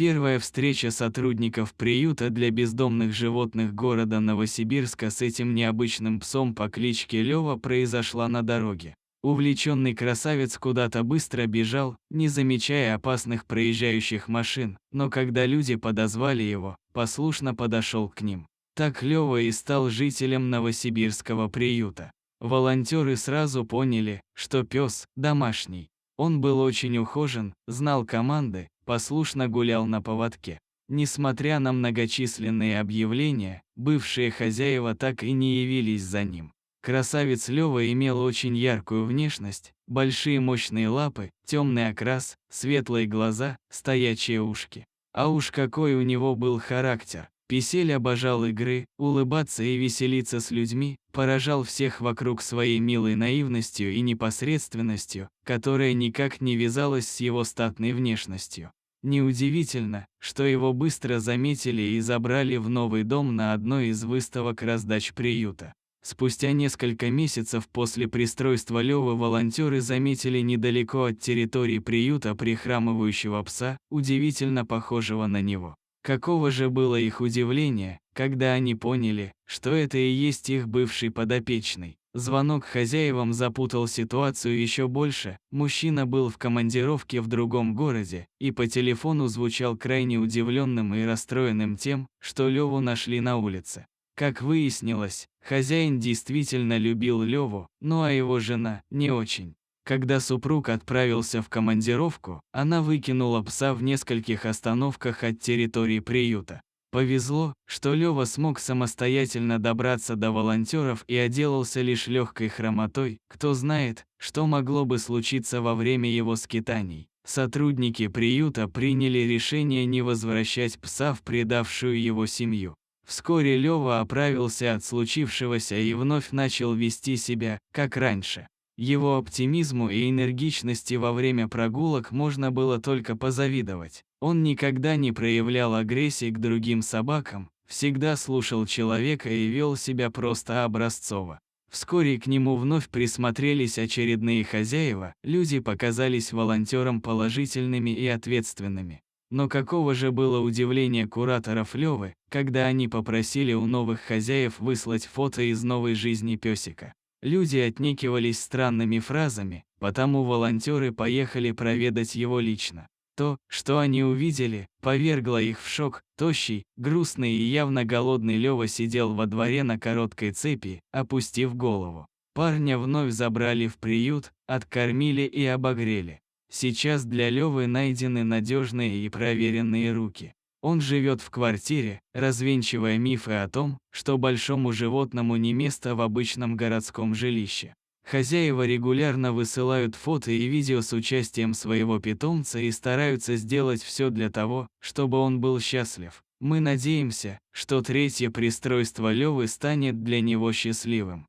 Первая встреча сотрудников приюта для бездомных животных города Новосибирска с этим необычным псом по кличке Лёва произошла на дороге. Увлеченный красавец куда-то быстро бежал, не замечая опасных проезжающих машин, но когда люди подозвали его, послушно подошел к ним. Так Лёва и стал жителем Новосибирского приюта. Волонтеры сразу поняли, что пес домашний. Он был очень ухожен, знал команды, послушно гулял на поводке. Несмотря на многочисленные объявления, бывшие хозяева так и не явились за ним. Красавец Лёва имел очень яркую внешность, большие мощные лапы, темный окрас, светлые глаза, стоячие ушки. А уж какой у него был характер! Писель обожал игры, улыбаться и веселиться с людьми, поражал всех вокруг своей милой наивностью и непосредственностью, которая никак не вязалась с его статной внешностью. Неудивительно, что его быстро заметили и забрали в новый дом на одной из выставок раздач приюта. Спустя несколько месяцев после пристройства Лёвы волонтеры заметили недалеко от территории приюта прихрамывающего пса, удивительно похожего на него. Каково же было их удивление, когда они поняли, что это и есть их бывший подопечный. Звонок хозяевам запутал ситуацию еще больше. Мужчина был в командировке в другом городе и по телефону звучал крайне удивленным и расстроенным тем, что Лёву нашли на улице. Как выяснилось, хозяин действительно любил Лёву, ну а его жена не очень. Когда супруг отправился в командировку, она выкинула пса в нескольких остановках от территории приюта. Повезло, что Лёва смог самостоятельно добраться до волонтеров и отделался лишь легкой хромотой. Кто знает, что могло бы случиться во время его скитаний. Сотрудники приюта приняли решение не возвращать пса в предавшую его семью. Вскоре Лёва оправился от случившегося и вновь начал вести себя, как раньше. Его оптимизму и энергичности во время прогулок можно было только позавидовать. Он никогда не проявлял агрессии к другим собакам, всегда слушал человека и вел себя просто образцово. Вскоре к нему вновь присмотрелись очередные хозяева, люди показались волонтерам положительными и ответственными. Но каково же было удивление кураторов Лёвы, когда они попросили у новых хозяев выслать фото из новой жизни пёсика. Люди отнекивались странными фразами, потому волонтеры поехали проведать его лично. То, что они увидели, повергло их в шок. Тощий, грустный и явно голодный Лёва сидел во дворе на короткой цепи, опустив голову. Парня вновь забрали в приют, откормили и обогрели. Сейчас для Лёвы найдены надежные и проверенные руки. Он живет в квартире, развенчивая мифы о том, что большому животному не место в обычном городском жилище. Хозяева регулярно высылают фото и видео с участием своего питомца и стараются сделать все для того, чтобы он был счастлив. Мы надеемся, что третье пристройство Лёвы станет для него счастливым.